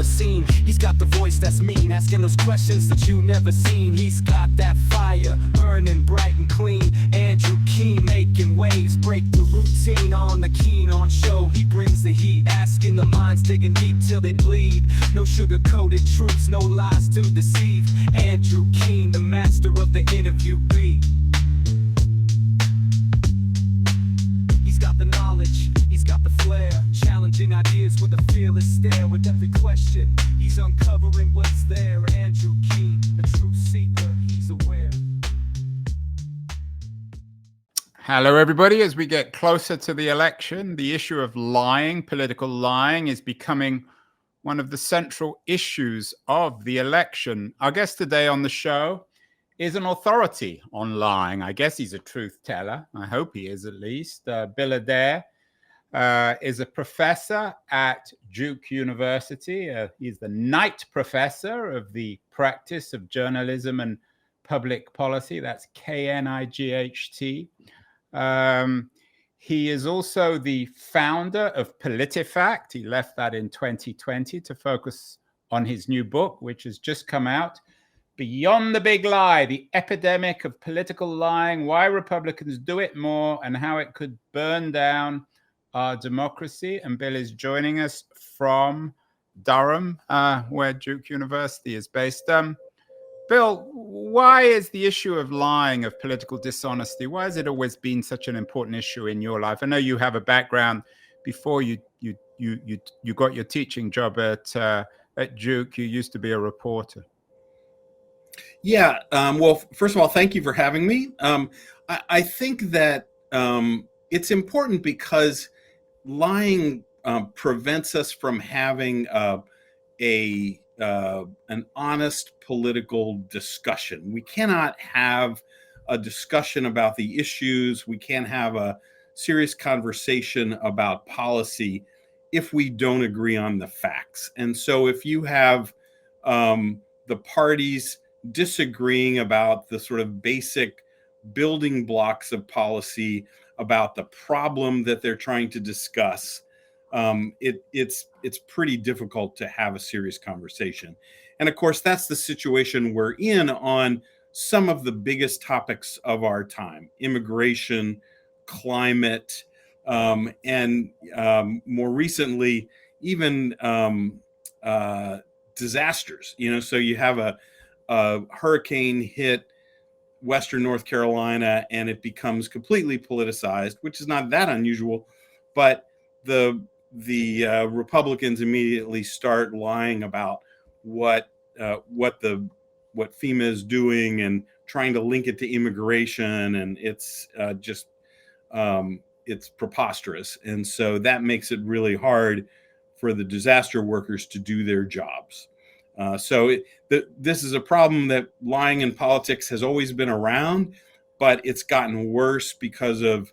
the scene. He's got the voice that's mean, asking those questions that you never seen. He's got that fire, burning bright and clean. Andrew Keen making waves, break the routine on the Keen on show. He brings the heat, asking the minds, digging deep till they bleed. No sugar-coated truths, no lies to deceive. Andrew Keen, the master of the interview beat. He's got the knowledge, he's got the flair, challenging ideas with a fearless stare. With every question, he's uncovering what's there. Andrew Keen, a truth seeker, he's aware. Hello, everybody. As we get closer to the election, the issue of lying, political lying, is becoming one of the central issues of the election. Our guest today on the show is an authority on lying. I guess he's a truth teller. I hope he is, at least. Bill Adair is a professor at Duke University. He's the Knight Professor of the Practice of Journalism and Public Policy. That's KNIGHT. He is also the founder of PolitiFact. He left that in 2020 to focus on his new book, which has just come out, Beyond the Big Lie, The Epidemic of Political Lying, Why Republicans Do It More and How It Could Burn Down Our Democracy. And Bill is joining us from Durham, where Duke University is based. Bill, why is the issue of lying, of political dishonesty, why has it always been such an important issue in your life? I know you have a background before you got your teaching job at Duke. You used to be a reporter. Yeah. Well, first of all, thank you for having me. I think that it's important because lying prevents us from having an honest political discussion. We cannot have a discussion about the issues. We can't have a serious conversation about policy if we don't agree on the facts. And so if you have the parties disagreeing about the sort of basic building blocks of policy, about the problem that they're trying to discuss, it's pretty difficult to have a serious conversation. And of course, that's the situation we're in on some of the biggest topics of our time: immigration, climate, and more recently, even disasters. So you have a hurricane hit Western North Carolina, and it becomes completely politicized, which is not that unusual, but the Republicans immediately start lying about what FEMA is doing and trying to link it to immigration, and it's preposterous. And so that makes it really hard for the disaster workers to do their jobs. This is a problem that lying in politics has always been around, but it's gotten worse because of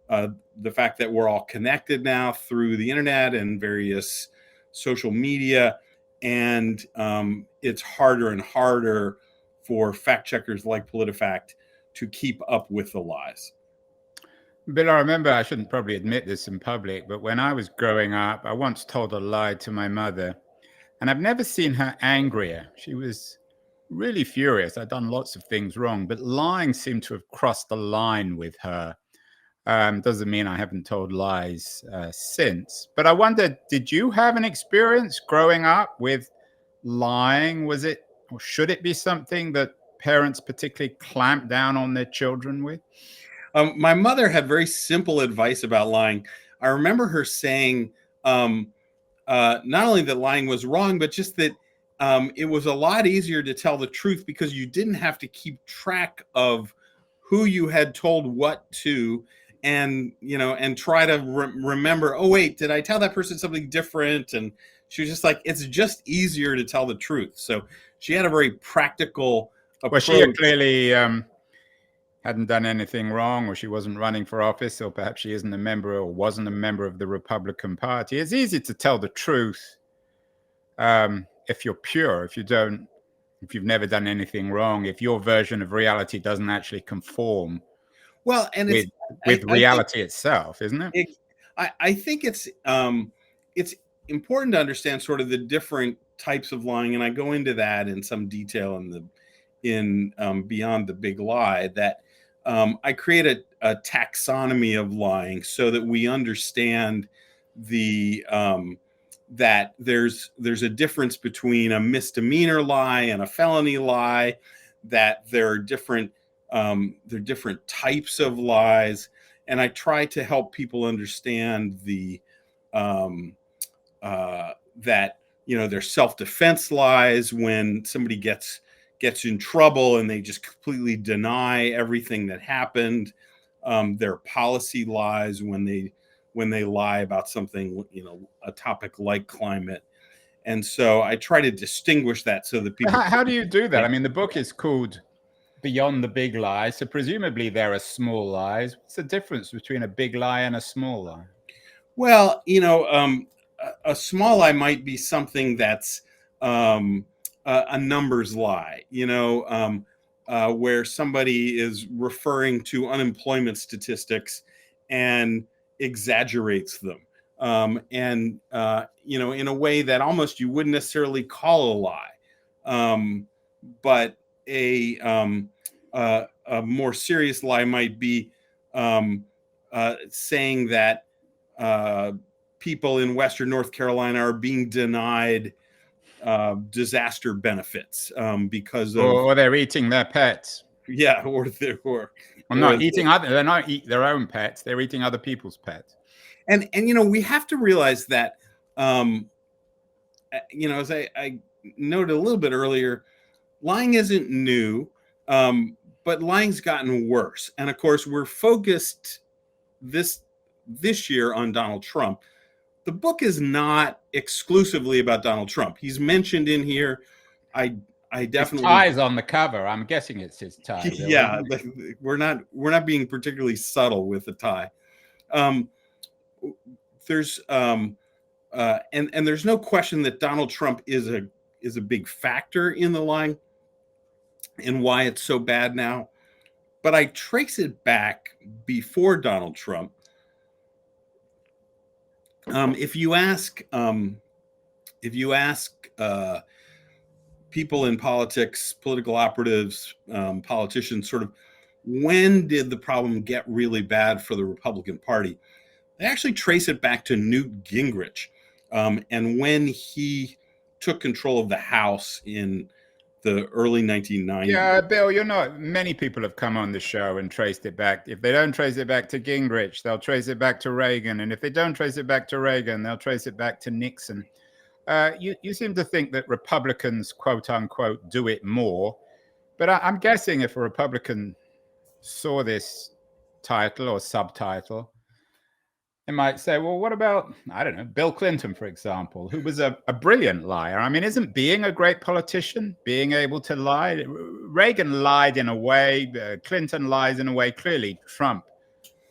the fact that we're all connected now through the internet and various social media. And it's harder and harder for fact checkers like PolitiFact to keep up with the lies. Bill, I remember, I shouldn't probably admit this in public, but when I was growing up, I once told a lie to my mother, and I've never seen her angrier. She was really furious. I'd done lots of things wrong, but lying seemed to have crossed the line with her. Doesn't mean I haven't told lies since. But I wondered, did you have an experience growing up with lying? Was it, or should it be something that parents particularly clamp down on their children with? My mother had very simple advice about lying. I remember her saying not only that lying was wrong, but just that it was a lot easier to tell the truth because you didn't have to keep track of who you had told what to, and try to remember, oh wait, did I tell that person something different? And she was just like, it's just easier to tell the truth. So she had a very practical approach. Well, she clearly hadn't done anything wrong, or she wasn't running for office, or perhaps she isn't a member or wasn't a member of the Republican Party. It's easy to tell the truth if you're pure, if you've never done anything wrong, if your version of reality doesn't actually conform with reality itself, isn't it? I think it's important to understand sort of the different types of lying, and I go into that in some detail in Beyond the Big Lie, that I create a taxonomy of lying so that we understand the that there's a difference between a misdemeanor lie and a felony lie, that there are different types of lies, and I try to help people understand the that there's self-defense lies when somebody gets in trouble and they just completely deny everything that happened. There are policy lies when they lie about something, a topic like climate. And so I try to distinguish that so that people. How do you do that? I mean, the book is called Beyond the Big Lie, so presumably there are small lies. What's the difference between a big lie and a small lie? Well, a small lie might be something that's a numbers lie, where somebody is referring to unemployment statistics and exaggerates them, in a way that almost you wouldn't necessarily call a lie. But a more serious lie might be saying that people in Western North Carolina are being denied disaster benefits because of, or they're eating their pets. Yeah, they're not eating their own pets. They're eating other people's pets. And we have to realize that as I noted a little bit earlier, lying isn't new, but lying's gotten worse. And of course, we're focused this year on Donald Trump. The book is not exclusively about Donald Trump. He's mentioned in here. I definitely, his tie's on the cover. I'm guessing it's his tie. Yeah, we're not being particularly subtle with the tie. There's and there's no question that Donald Trump is a big factor in the lying and why it's so bad now. But I trace it back before Donald Trump. If you ask people in politics, political operatives, politicians, sort of, when did the problem get really bad for the Republican Party? They actually trace it back to Newt Gingrich, and when he took control of the House in the early 1990s. Yeah, Bill, many people have come on the show and traced it back. If they don't trace it back to Gingrich, they'll trace it back to Reagan. And if they don't trace it back to Reagan, they'll trace it back to Nixon. You seem to think that Republicans, quote unquote, do it more. But I'm guessing if a Republican saw this title or subtitle, they might say, well, what about, I don't know, Bill Clinton, for example, who was a brilliant liar? I mean, isn't being a great politician, being able to lie? Reagan lied in a way, Clinton lies in a way. Clearly, Trump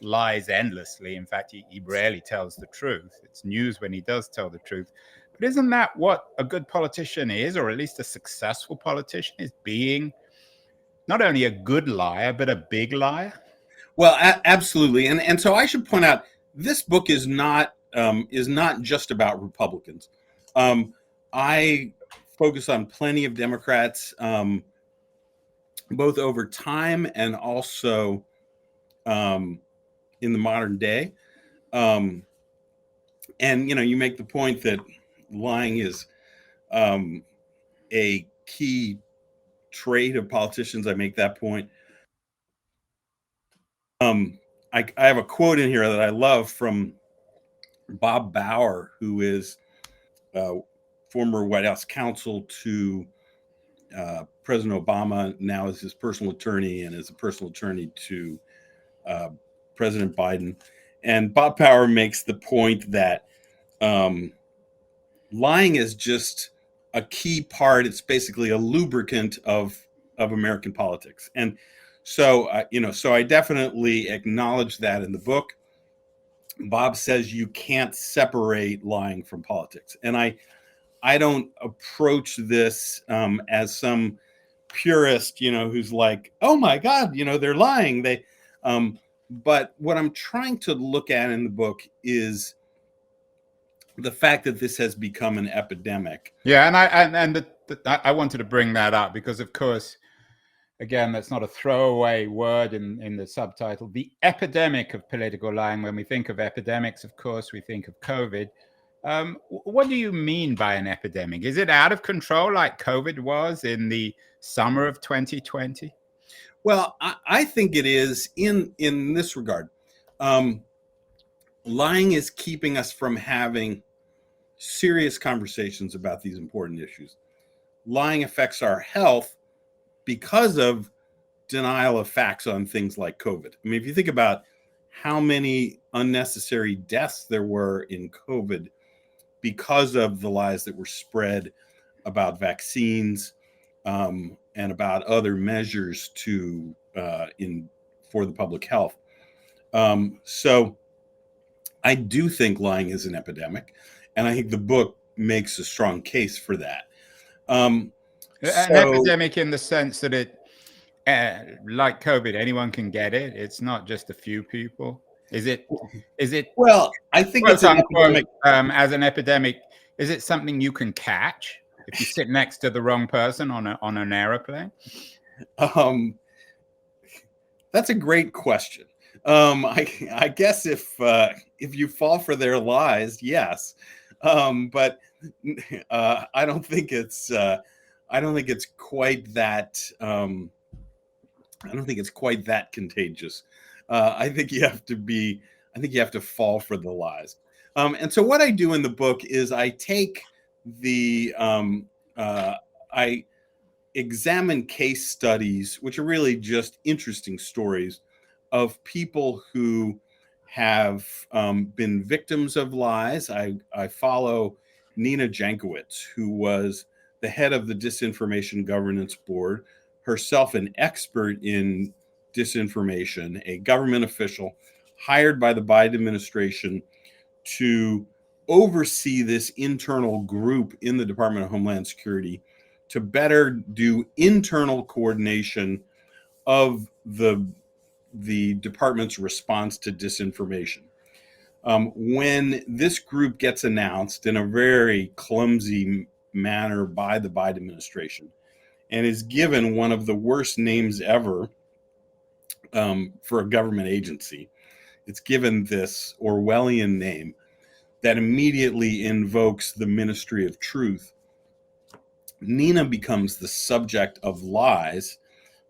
lies endlessly. In fact, he rarely tells the truth. It's news when he does tell the truth. But isn't that what a good politician is, or at least a successful politician is, being not only a good liar, but a big liar? Well, absolutely. And so I should point out, this book is not just about Republicans. I focus on plenty of Democrats, both over time and also in the modern day. And you make the point that lying is a key trait of politicians. I make that point. I have a quote in here that I love from Bob Bauer, who is former White House counsel to President Obama, now is his personal attorney and is a personal attorney to President Biden. And Bob Bauer makes the point that lying is just a key part. It's basically a lubricant of American politics. And so, so I definitely acknowledge that in the book. Bob says you can't separate lying from politics. And I don't approach this as some purist, who's like, oh my God, they're lying. But what I'm trying to look at in the book is the fact that this has become an epidemic. Yeah, and I wanted to bring that up because, of course, again, that's not a throwaway word in the subtitle. The epidemic of political lying. When we think of epidemics, of course, we think of COVID. What do you mean by an epidemic? Is it out of control like COVID was in the summer of 2020? Well, I think it is in this regard. Lying is keeping us from having serious conversations about these important issues. Lying affects our health because of denial of facts on things like COVID. I mean, if you think about how many unnecessary deaths there were in COVID because of the lies that were spread about vaccines and about other measures for the public health. So I do think lying is an epidemic, and I think the book makes a strong case for that. An epidemic in the sense that it, like COVID, anyone can get it. It's not just a few people. Is it? Well, I think it's an epidemic. As an epidemic, is it something you can catch if you sit next to the wrong person on an airplane? That's a great question. I guess if you fall for their lies, yes, but I don't think it's quite that. I don't think it's quite that contagious. I think you have to fall for the lies. And so what I do in the book is I take I examine case studies, which are really just interesting stories of people who have been victims of lies. I follow Nina Jankowicz, who was the head of the Disinformation Governance Board, herself an expert in disinformation, a government official hired by the Biden administration to oversee this internal group in the Department of Homeland Security to better do internal coordination of the department's response to disinformation. When this group gets announced in a very clumsy manner by the Biden administration and is given one of the worst names ever for a government agency, it's given this Orwellian name that immediately invokes the Ministry of Truth. Nina becomes the subject of lies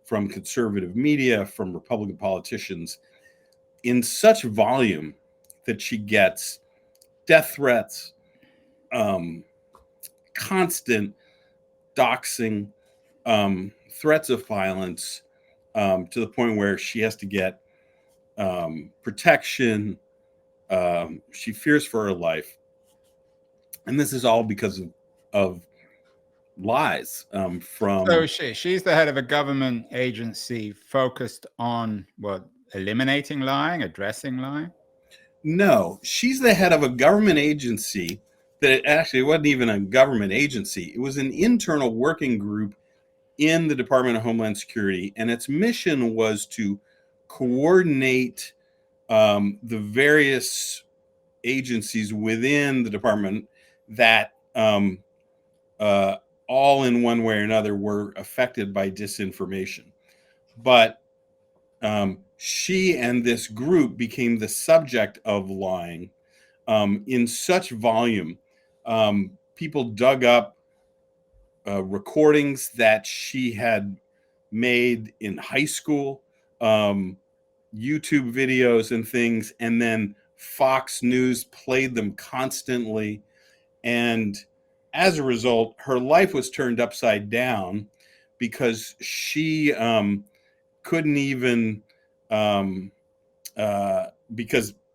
from conservative media, from Republican politicians, in such volume that she gets death threats, constant doxing, threats of violence, to the point where she has to get protection. She fears for her life. And this is all because of lies from. So she's the head of a government agency focused on what, eliminating lying, addressing lying? No, she's the head of a government agency that actually wasn't even a government agency. It was an internal working group in the Department of Homeland Security, and its mission was to coordinate the various agencies within the department that all in one way or another were affected by disinformation. But she and this group became the subject of lying in such volume. People dug up recordings that she had made in high school, YouTube videos and things, and then Fox News played them constantly. And as a result, her life was turned upside down because she couldn't even, because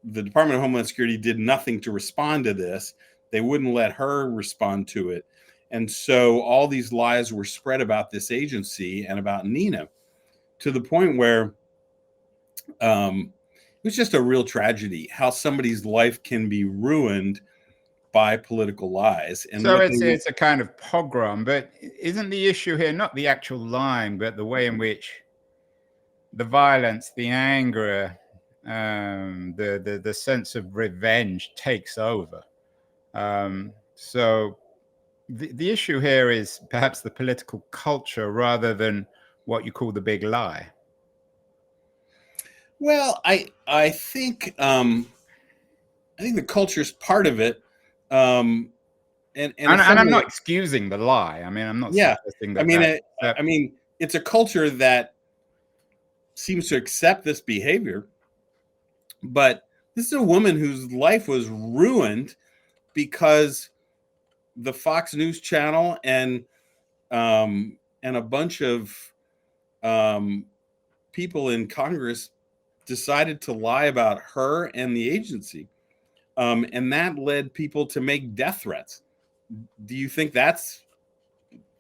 the Department of Homeland Security did nothing to respond to this. They wouldn't let her respond to it. And so all these lies were spread about this agency and about Nina, to the point where it was just a real tragedy how somebody's life can be ruined by political lies. And so it's a kind of pogrom, but isn't the issue here not the actual lying, but the way in which the violence, the anger, the sense of revenge takes over? So the issue here is perhaps the political culture rather than what you call the big lie. Well, I think the culture is part of it, and in some I'm way, not excusing the lie. I mean, I'm not yeah. suggesting I that mean, that's I mean, it's a culture that seems to accept this behavior, but this is a woman whose life was ruined because the Fox News channel and a bunch of um, people in Congress decided to lie about her and the agency, and that led people to make death threats. Do you think that's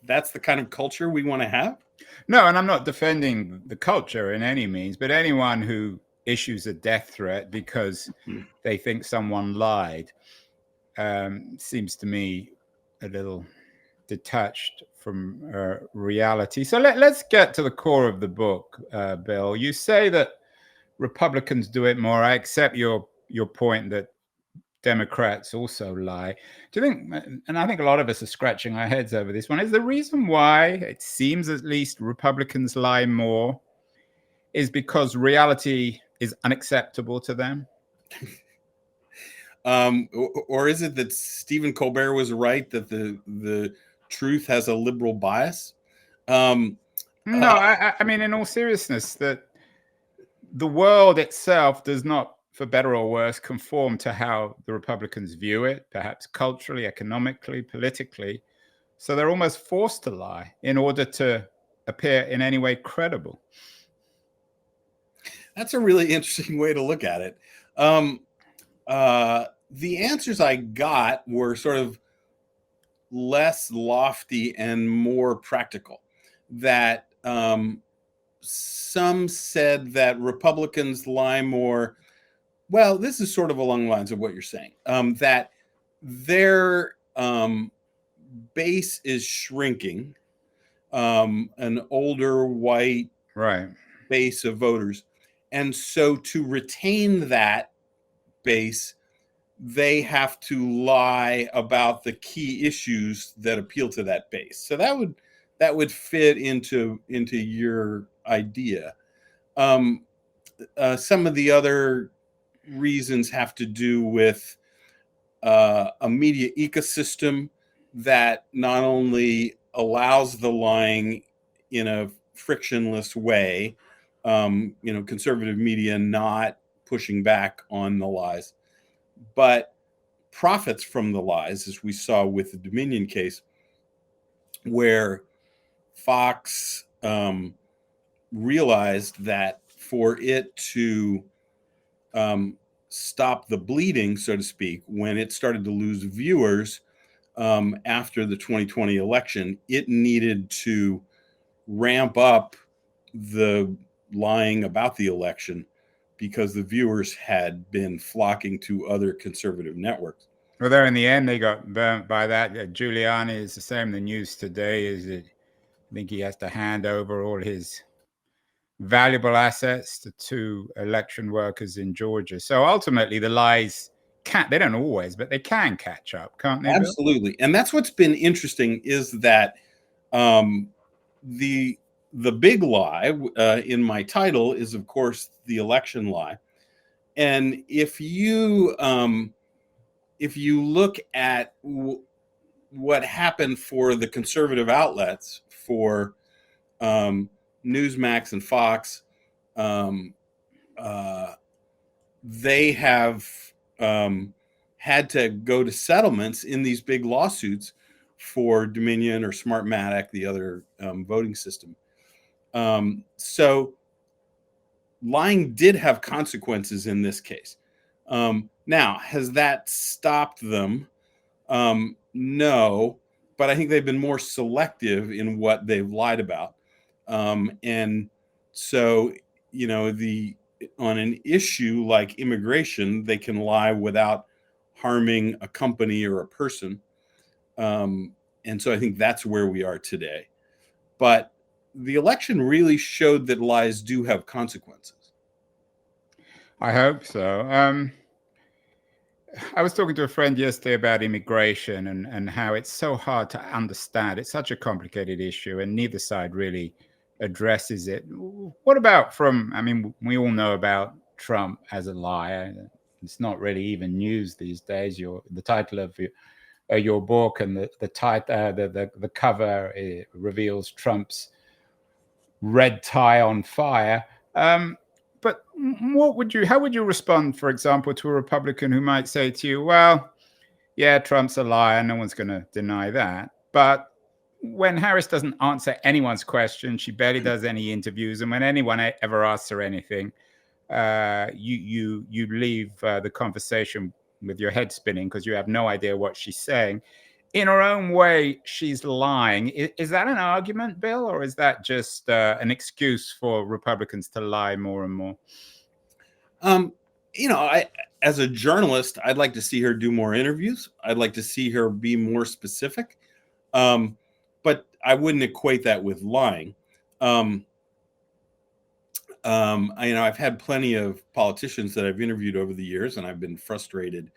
the kind of culture we want to have? No, and I'm not defending the culture in any means, but anyone who issues a death threat because they think someone lied seems to me a little detached from reality. So let's get to the core of the book, Bill. You say that Republicans do it more. I accept your point that Democrats also lie. Do you think, and I think a lot of us are scratching our heads over this one, is the reason why it seems at least Republicans lie more is because reality is unacceptable to them? Or is it that Stephen Colbert was right that the truth has a liberal bias? No, I mean, in all seriousness, that the world itself does not, for better or worse, conform to how the Republicans view it, perhaps culturally, economically, politically. So they're almost forced to lie in order to appear in any way credible. That's a really interesting way to look at it. The answers I got were sort of less lofty and more practical. That some said that Republicans lie more. Well, this is sort of along the lines of what you're saying, that their base is shrinking, an older white Right. base of voters. And so to retain that base, they have to lie about the key issues that appeal to that base. So that would fit into your idea. Some of the other reasons have to do with a media ecosystem that not only allows the lying in a frictionless way, conservative media not pushing back on the lies, but profits from the lies, as we saw with the Dominion case, where Fox realized that for it to stop the bleeding, so to speak, when it started to lose viewers after the 2020 election, it needed to ramp up the lying about the election because the viewers had been flocking to other conservative networks. Well, there in the end, they got burnt by that. Giuliani is the same. The news today is that I think he has to hand over all his valuable assets to two election workers in Georgia. So ultimately, the lies they don't always, but they can catch up, can't they, Bill? Absolutely. And that's what's been interesting is that the big lie in my title is, of course, the election lie. And if you look at what happened for the conservative outlets, for Newsmax and Fox, they have had to go to settlements in these big lawsuits for Dominion or Smartmatic, the other voting system. So lying did have consequences in this case. Now, has that stopped them? No, but I think they've been more selective in what they've lied about. And so, on an issue like immigration, they can lie without harming a company or a person. And so I think that's where we are today. But the election really showed that lies do have consequences. I hope so. I was talking to a friend yesterday about immigration and how it's so hard to understand. It's such a complicated issue, and neither side really addresses it. What about I mean, we all know about Trump as a liar. It's not really even news these days. The title of your book and the cover reveals Trump's red tie on fire. But how would you respond, for example, to a Republican who might say to you, well, yeah, Trump's a liar, no one's going to deny that, but when Harris doesn't answer anyone's question, she barely does any interviews, and when anyone ever asks her anything, you leave the conversation with your head spinning because you have no idea what she's saying. In her own way, she's lying. Is that an argument, Bill, or is that just an excuse for Republicans to lie more and more? As a journalist, I'd like to see her do more interviews. I'd like to see her be more specific. But I wouldn't equate that with lying. I've had plenty of politicians that I've interviewed over the years, and I've been frustrated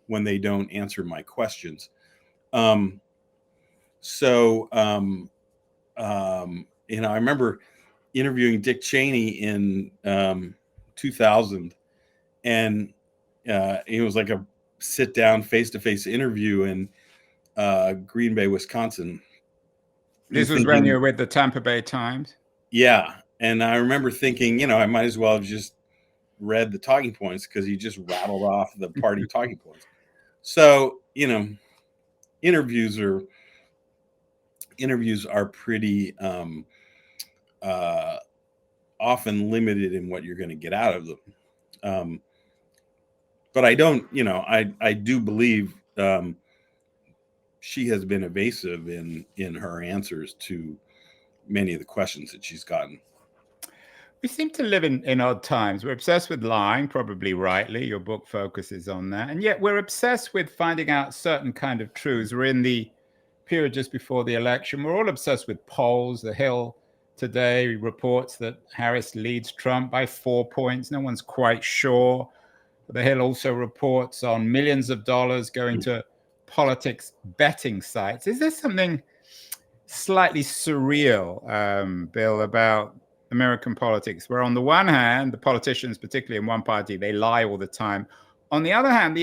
when they don't answer my questions. I remember interviewing Dick Cheney in 2000, and it was like a sit-down, face-to-face interview in Green Bay, Wisconsin. This was when you were with the Tampa Bay Times? Yeah, and I remember thinking, I might as well have just read the talking points because he just rattled off the party talking points. So, interviews are pretty often limited in what you're going to get out of them. But I don't, I do believe she has been evasive in her answers to many of the questions that she's gotten. We seem to live in odd times. We're obsessed with lying, probably rightly. Your book focuses on that. And yet we're obsessed with finding out certain kind of truths. We're in the period just before the election. We're all obsessed with polls. The Hill today reports that Harris leads Trump by 4 points. No one's quite sure. The Hill also reports on millions of dollars going to politics betting sites. Is there something slightly surreal, Bill, about American politics, where on the one hand, the politicians, particularly in one party, they lie all the time. On the other hand,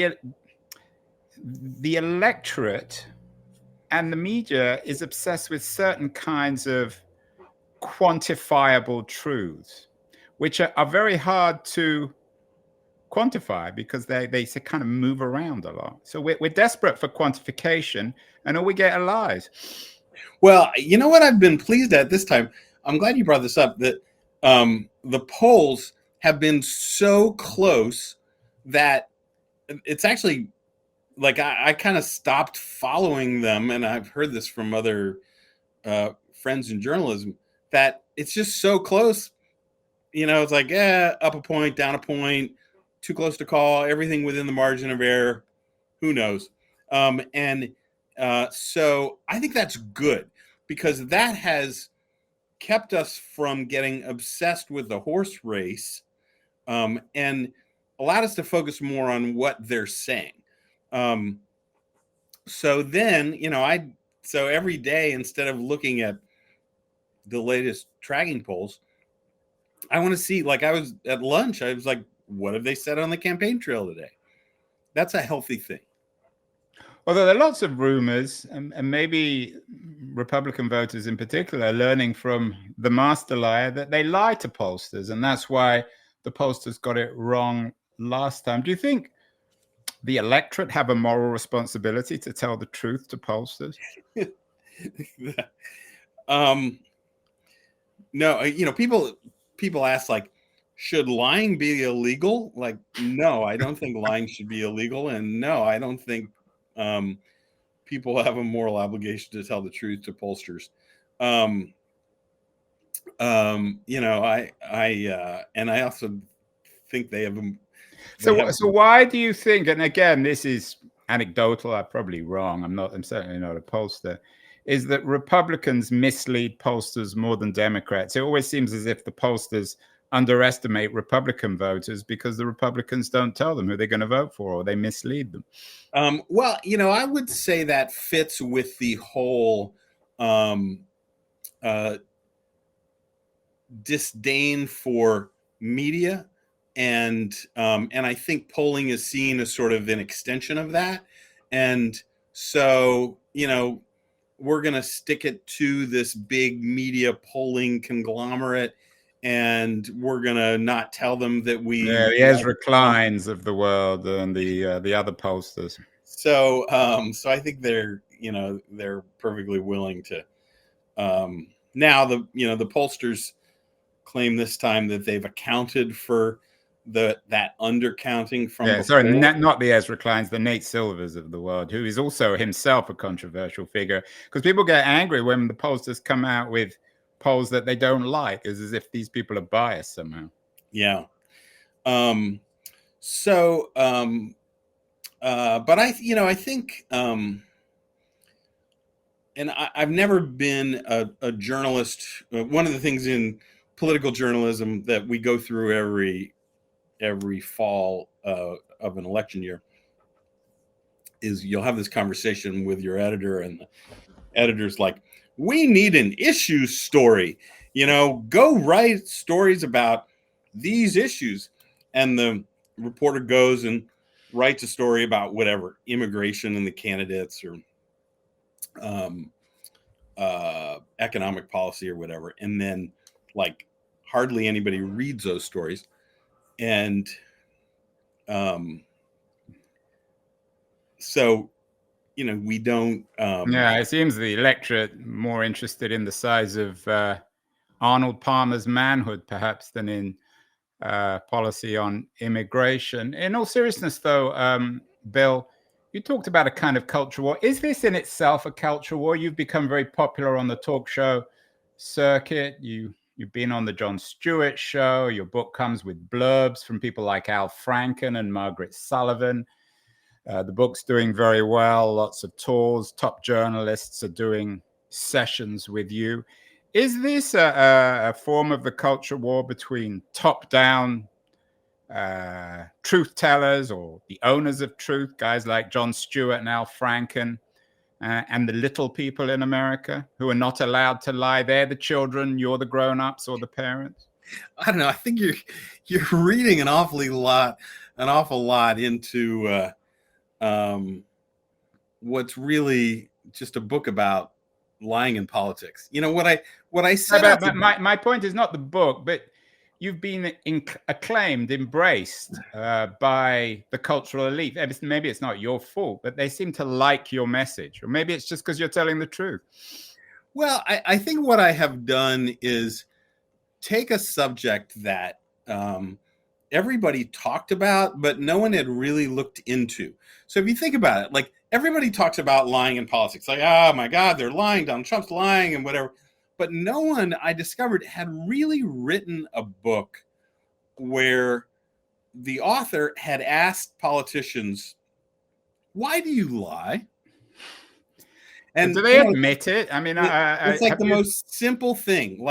the electorate and the media is obsessed with certain kinds of quantifiable truths, which are very hard to quantify because they kind of move around a lot. So we're desperate for quantification, and all we get are lies. Well, you know what I've been pleased at this time? I'm glad you brought this up, that the polls have been so close that it's actually like I kind of stopped following them. And I've heard this from other friends in journalism, that it's just so close. It's like, up a point, down a point, too close to call, everything within the margin of error. Who knows? So I think that's good, because that has kept us from getting obsessed with the horse race, and allowed us to focus more on what they're saying. So then, so every day, instead of looking at the latest tracking polls, I want to see, like I was at lunch, I was like, what have they said on the campaign trail today? That's a healthy thing. Although there are lots of rumors, and maybe Republican voters in particular are learning from the master liar that they lie to pollsters, and that's why the pollsters got it wrong last time. Do you think the electorate have a moral responsibility to tell the truth to pollsters? No, people ask, like, should lying be illegal? Like, no, I don't think lying should be illegal, and no, I don't think people have a moral obligation to tell the truth to pollsters. I also think they have. So why do you think? And again, this is anecdotal. I'm probably wrong. I'm certainly not a pollster. Is that Republicans mislead pollsters more than Democrats? It always seems as if the pollsters underestimate Republican voters because the Republicans don't tell them who they're going to vote for, or they mislead them. Well, I would say that fits with the whole disdain for media, and I think polling is seen as sort of an extension of that. And so, we're going to stick it to this big media polling conglomerate, and we're going to not tell them that the Ezra Kleins of the world and the other pollsters. So I think they're perfectly willing to. Now the pollsters claim this time that they've accounted for that undercounting from before. Sorry, not the Ezra Kleins, the Nate Silvers of the world, who is also himself a controversial figure, because people get angry when the pollsters come out with polls that they don't like, as if these people are biased somehow. Yeah. But I think, and I've never been a journalist. One of the things in political journalism that we go through every fall of an election year is you'll have this conversation with your editor, and the editor's like, we need an issue story, go write stories about these issues. And the reporter goes and writes a story about whatever, immigration and the candidates, or economic policy or whatever. And then hardly anybody reads those stories. And so, we don't. It seems the electorate more interested in the size of Arnold Palmer's manhood, perhaps, than in policy on immigration. In all seriousness, though, Bill, you talked about a kind of culture war. Is this in itself a culture war? You've become very popular on the talk show circuit. You've been on the Jon Stewart show. Your book comes with blurbs from people like Al Franken and Margaret Sullivan. The book's doing very well. Lots of tours. Top journalists are doing sessions with you. Is this a form of the culture war between top-down truth tellers, or the owners of truth, guys like Jon Stewart and Al Franken, and the little people in America who are not allowed to lie? They're the children, you're the grown-ups or the parents? I don't know. I think you're reading an awful lot into what's really just a book about lying in politics. What I said. My point is not the book, but you've been acclaimed, embraced by the cultural elite. Maybe it's not your fault, but they seem to like your message, or maybe it's just because you're telling the truth. Well, I think what I have done is take a subject that everybody talked about, but no one had really looked into. So if you think about it, everybody talks about lying in politics, oh my God, they're lying, Donald Trump's lying and whatever. But no one, I discovered, had really written a book where the author had asked politicians, why do you lie? And do they admit it? I mean, it's the most simple thing.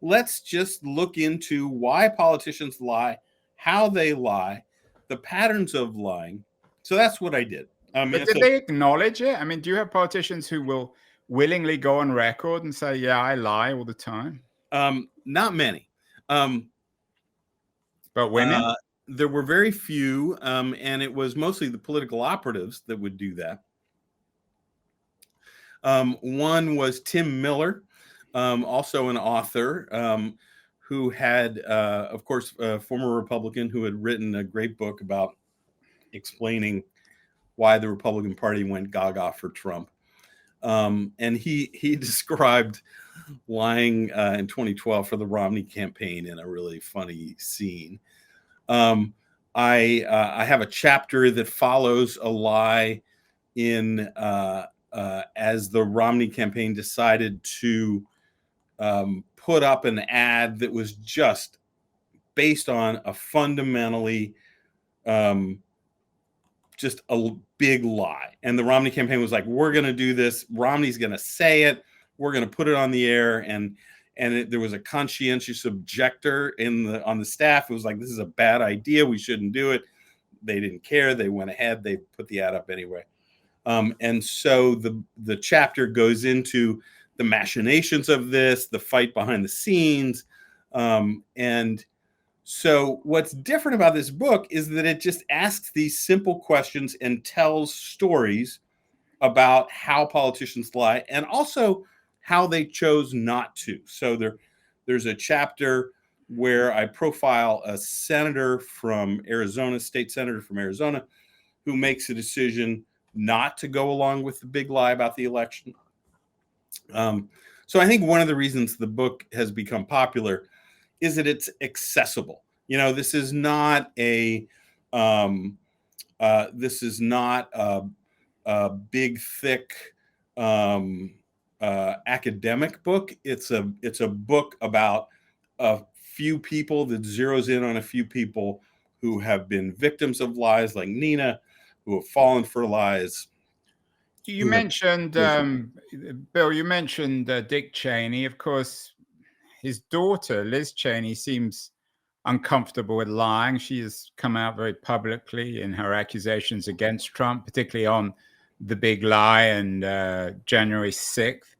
Let's just look into why politicians lie, how they lie, the patterns of lying. So that's what I did. But did they acknowledge it? I mean, do you have politicians who will willingly go on record and say, yeah, I lie all the time? Not many. But women? There were very few, and it was mostly the political operatives that would do that. One was Tim Miller, also an author, who had, of course, a former Republican who had written a great book about explaining why the Republican Party went gaga for Trump. And he described lying in 2012 for the Romney campaign in a really funny scene. I have a chapter that follows a lie in as the Romney campaign decided to put up an ad that was just based on a fundamentally just a big lie. And the Romney campaign was like, we're going to do this. Romney's going to say it. We're going to put it on the air. And and there was a conscientious objector on the staff. It was like, this is a bad idea. We shouldn't do it. They didn't care. They went ahead. They put the ad up anyway. And so the chapter goes into the machinations of this, the fight behind the scenes. And so what's different about this book is that it just asks these simple questions and tells stories about how politicians lie, and also how they chose not to. So there's a chapter where I profile a senator from Arizona, state senator from Arizona, who makes a decision not to go along with the big lie about the election. So I think one of the reasons the book has become popular is that it's accessible. This is not a big, thick academic book. It's a book about a few people that zeroes in on a few people who have been victims of lies, like Nina, who have fallen for lies. You mentioned, Bill, you mentioned Dick Cheney. Of course, his daughter, Liz Cheney, seems uncomfortable with lying. She has come out very publicly in her accusations against Trump, particularly on the big lie and January 6th.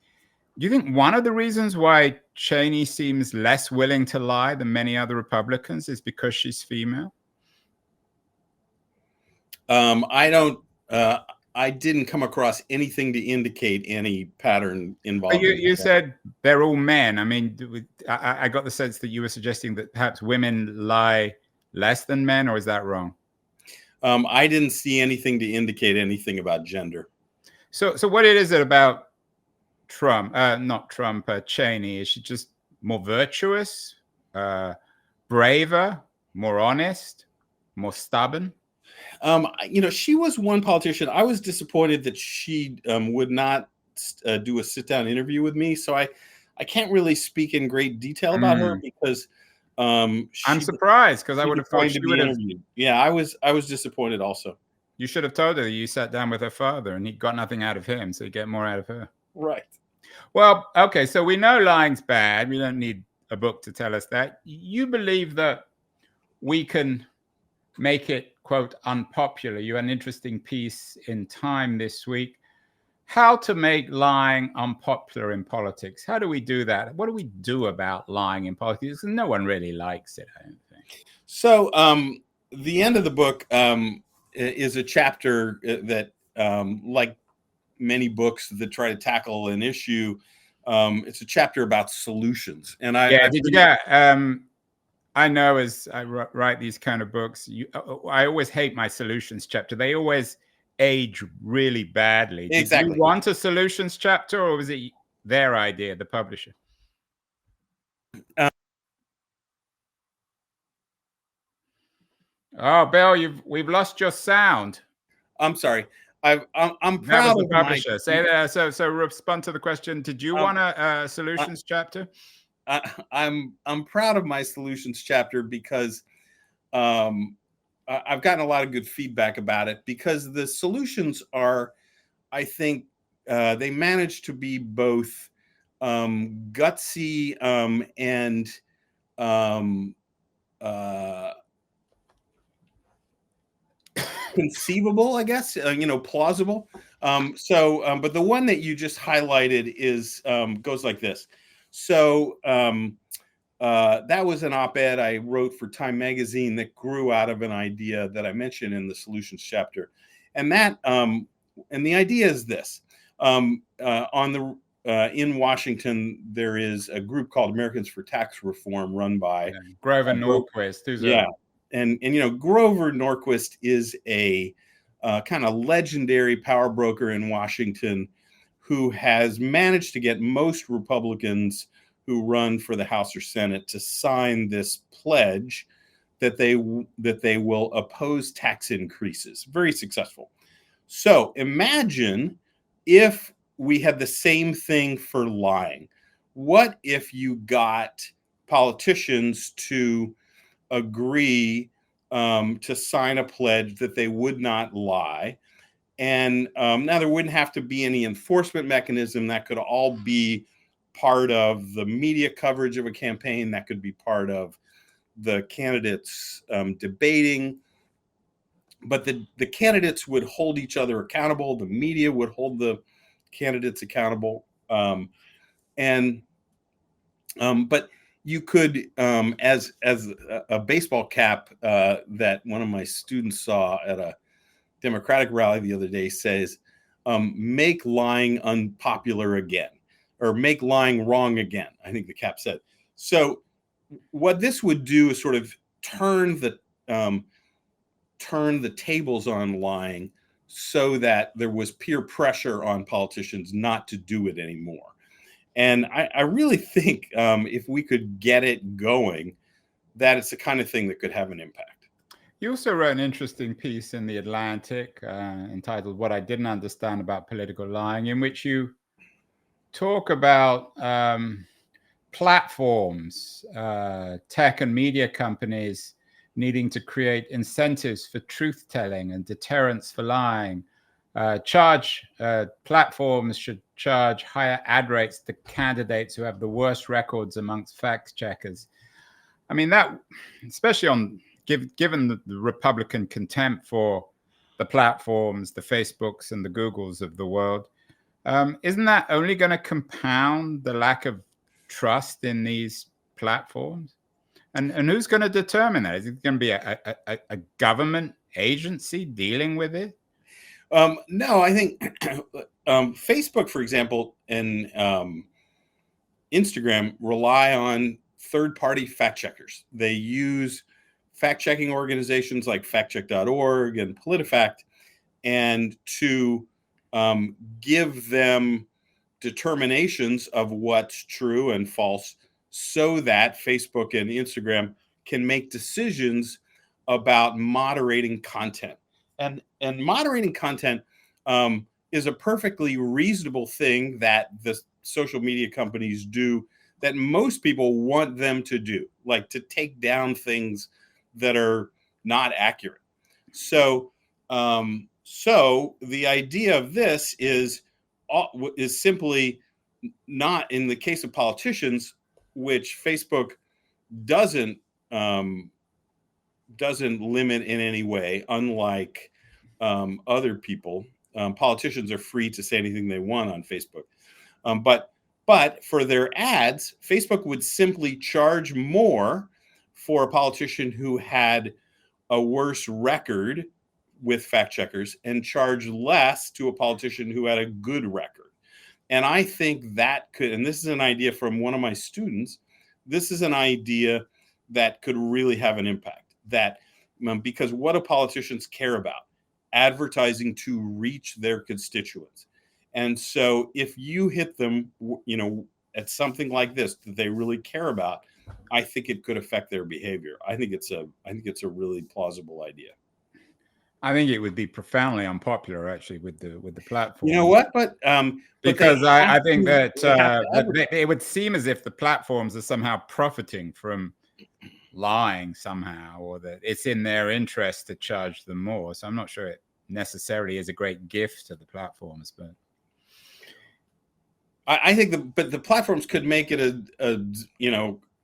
Do you think one of the reasons why Cheney seems less willing to lie than many other Republicans is because she's female? I didn't come across anything to indicate any pattern involved. You said they're all men. I mean, I got the sense that you were suggesting that perhaps women lie less than men, or is that wrong? I didn't see anything to indicate anything about gender. So what is it about Trump, Cheney? Is she just more virtuous, braver, more honest, more stubborn? She was one politician. I was disappointed that she would not do a sit-down interview with me. So I can't really speak in great detail about her, because I'm surprised, because I would have thought she would have. Yeah, I was disappointed also. You should have told her you sat down with her father and he got nothing out of him, so you get more out of her. Right. Well, okay, so we know lying's bad. We don't need a book to tell us that. You believe that we can make it, quote, unpopular. You had an interesting piece in Time this week. How to make lying unpopular in politics. How do we do that? What do we do about lying in politics? No one really likes it, I don't think. So the end of the book is a chapter that, like many books that try to tackle an issue, it's a chapter about solutions. And I know as I write these kind of books, I always hate my solutions chapter. They always age really badly. Exactly. Did you want a solutions chapter, or was it their idea, the publisher? Oh, Bill, we've lost your sound. I'm sorry. I'm proud of the publisher. Say that. So respond to the question. Did you want a solutions chapter? I'm proud of my solutions chapter because I've gotten a lot of good feedback about it, because the solutions are, I think, they manage to be both gutsy and conceivable, I guess, plausible. But the one that you just highlighted is goes like this. So that was an op-ed I wrote for Time magazine that grew out of an idea that I mentioned in the solutions chapter, and the idea is this: in Washington, there is a group called Americans for Tax Reform, run by Grover Norquist. And Grover Norquist is a kind of legendary power broker in Washington who has managed to get most Republicans who run for the House or Senate to sign this pledge that they will oppose tax increases. Very successful. So imagine if we had the same thing for lying. What if you got politicians to agree to sign a pledge that they would not lie? And now there wouldn't have to be any enforcement mechanism. That could all be part of the media coverage of a campaign. That could be part of the candidates debating. But the candidates would hold each other accountable. The media would hold the candidates accountable. But you could, as a baseball cap that one of my students saw at a Democratic rally the other day says, make lying unpopular again, or make lying wrong again, I think the cap said. So what this would do is sort of turn the tables on lying so that there was peer pressure on politicians not to do it anymore. And I really think if we could get it going, that it's the kind of thing that could have an impact. You also wrote an interesting piece in The Atlantic entitled What I Didn't Understand About Political Lying, in which you talk about platforms, tech and media companies needing to create incentives for truth-telling and deterrence for lying. Platforms should charge higher ad rates to candidates who have the worst records amongst fact checkers. I mean, that, especially given the Republican contempt for the platforms, the Facebooks and the Googles of the world, isn't that only going to compound the lack of trust in these platforms? And who's going to determine that? Is it going to be a government agency dealing with it? No, I think Facebook, for example, and Instagram rely on third-party fact checkers. They use fact-checking organizations like factcheck.org and PolitiFact, and to give them determinations of what's true and false, so that Facebook and Instagram can make decisions about moderating content. And moderating content is a perfectly reasonable thing that the social media companies do, that most people want them to do, like to take down things that are not accurate. So the idea of this is simply not, in the case of politicians, which Facebook doesn't limit in any way, unlike other people. Politicians are free to say anything they want on Facebook. But for their ads, Facebook would simply charge more for a politician who had a worse record with fact checkers and charge less to a politician who had a good record. And I think that could, and this is an idea from one of my students, this is an idea that could really have an impact. That because what do politicians care about? Advertising to reach their constituents. And so if you hit them, at something like this that they really care about, I think it could affect their behavior. I think it's a really plausible idea. I think it would be profoundly unpopular, actually, with the platform. You know what? Because I think that it would seem as if the platforms are somehow profiting from lying somehow, or that it's in their interest to charge them more. So I'm not sure it necessarily is a great gift to the platforms, but I think but the platforms could make it a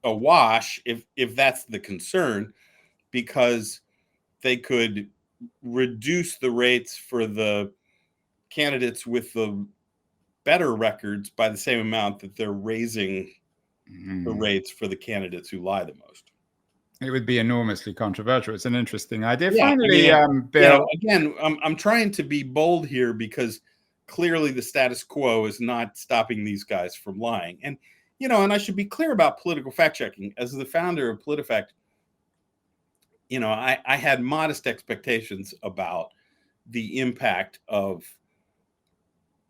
wash if that's the concern, because they could reduce the rates for the candidates with the better records by the same amount that they're raising the rates for the candidates who lie the most. It would be enormously controversial. It's an interesting idea. Yeah, Finally, Bill. Again, I'm trying to be bold here because clearly the status quo is not stopping these guys from lying. And, and I should be clear about political fact checking. As the founder of PolitiFact, I had modest expectations about the impact of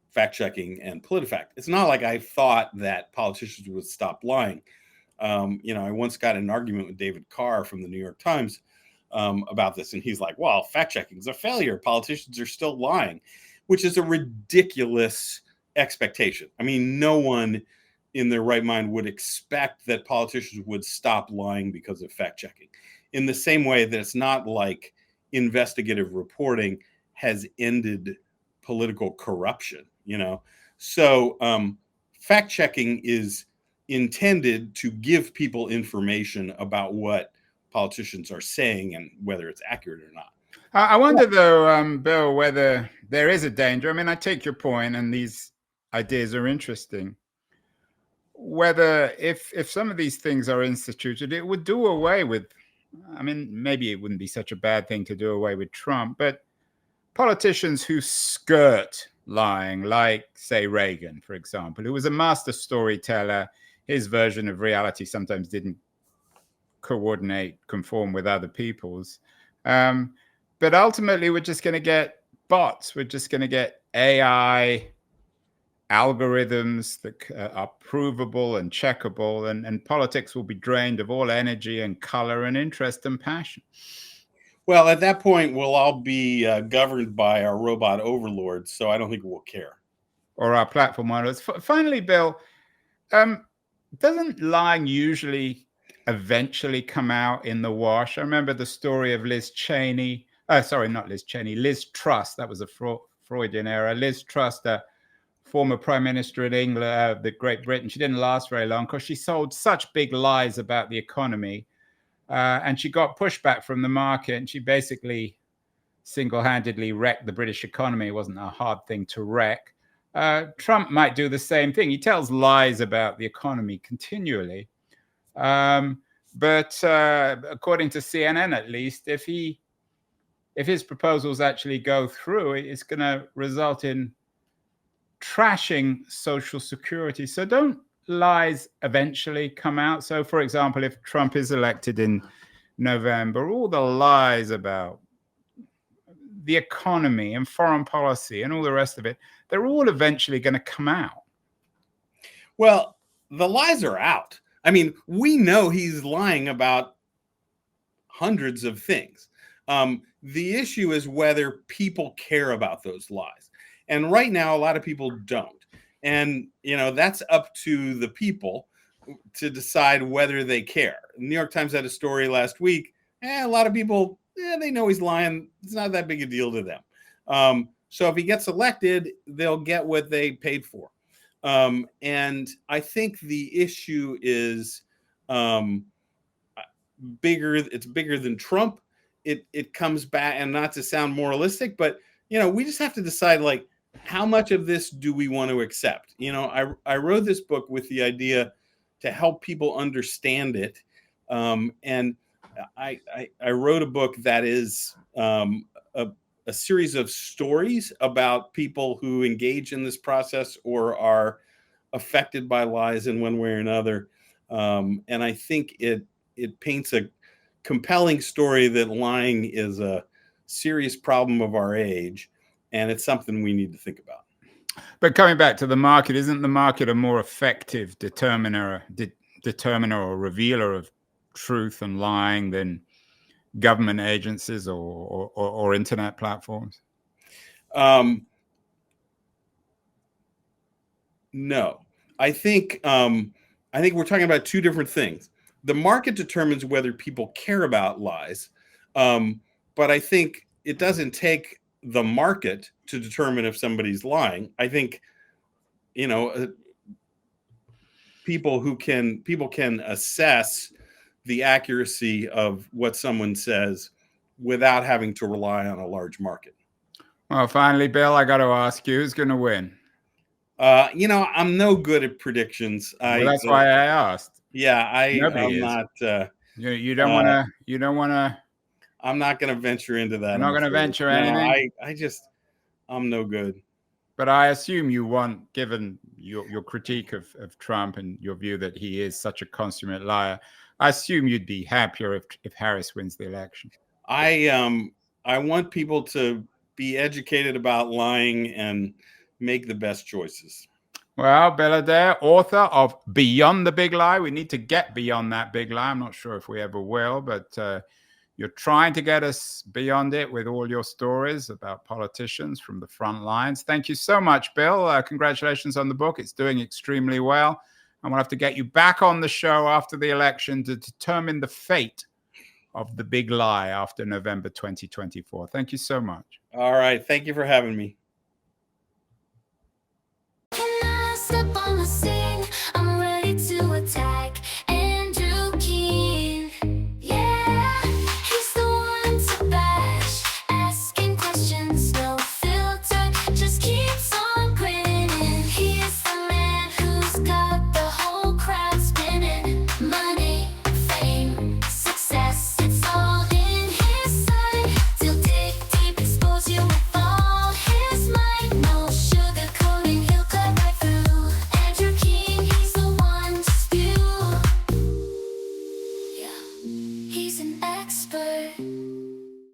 fact checking and PolitiFact. It's not like I thought that politicians would stop lying. I once got in an argument with David Carr from the New York Times about this, and he's like, well, fact checking is a failure. Politicians are still lying, which is a ridiculous expectation. I mean, no one in their right mind would expect that politicians would stop lying because of fact checking. In the same way that it's not like investigative reporting has ended political corruption, So fact checking is intended to give people information about what politicians are saying and whether it's accurate or not. I wonder, though, Bill, whether there is a danger. I mean, I take your point, and these ideas are interesting. Whether if some of these things are instituted, it would do away with, I mean, maybe it wouldn't be such a bad thing to do away with Trump, but politicians who skirt lying, like, say, Reagan, for example, who was a master storyteller. His version of reality sometimes didn't conform with other people's. But ultimately, we're just going to get bots. We're just going to get AI algorithms that are provable and checkable, and politics will be drained of all energy and color and interest and passion. Well, at that point, we'll all be governed by our robot overlords, so I don't think we'll care. Or our platform models. Finally, Bill, doesn't lying usually eventually come out in the wash? I remember the story of Liz Cheney. Sorry, not Liz Cheney. Liz Truss. That was a Freudian error. Liz Truss, the former prime minister in England, the Great Britain. She didn't last very long because she sold such big lies about the economy. And she got pushback from the market, and she basically single-handedly wrecked the British economy. It wasn't a hard thing to wreck. Trump might do the same thing. He tells lies about the economy continually. But according to CNN, at least, if his proposals actually go through, it's going to result in trashing Social Security. So don't lies eventually come out? So, for example, if Trump is elected in November, all the lies about the economy and foreign policy and all the rest of it, they're all eventually going to come out. Well, the lies are out. I mean, we know he's lying about hundreds of things. The issue is whether people care about those lies. And right now, a lot of people don't. And, that's up to the people to decide whether they care. The New York Times had a story last week. A lot of people, they know he's lying. It's not that big a deal to them. So if he gets elected, they'll get what they paid for. And I think the issue is bigger. It's bigger than Trump. It comes back, and not to sound moralistic, but, we just have to decide, like, how much of this do we want to accept? I wrote this book with the idea to help people understand it. And I wrote a book that is a series of stories about people who engage in this process or are affected by lies in one way or another. And I think it paints a compelling story that lying is a serious problem of our age. And it's something we need to think about. But coming back to the market, isn't the market a more effective determiner or revealer of truth and lying than government agencies or internet platforms? No, I think we're talking about two different things. The market determines whether people care about lies, but I think it doesn't take the market to determine if somebody's lying. I think, people can assess the accuracy of what someone says without having to rely on a large market. Well, finally, Bill, I got to ask you, who's going to win? I'm no good at predictions. Well, that's why I asked. Yeah, Nobody I'm is. not. You don't want to. You don't want to. I'm not going to venture into that. I'm not going to venture anything. I'm no good. But I assume you want, given your critique of Trump and your view that he is such a consummate liar, I assume you'd be happier if Harris wins the election. I want people to be educated about lying and make the best choices. Well, Bill Adair, author of Beyond the Big Lie. We need to get beyond that big lie. I'm not sure if we ever will, but you're trying to get us beyond it with all your stories about politicians from the front lines. Thank you so much, Bill. Congratulations on the book. It's doing extremely well. And we'll have to get you back on the show after the election to determine the fate of the big lie after November 2024. Thank you so much. All right. Thank you for having me.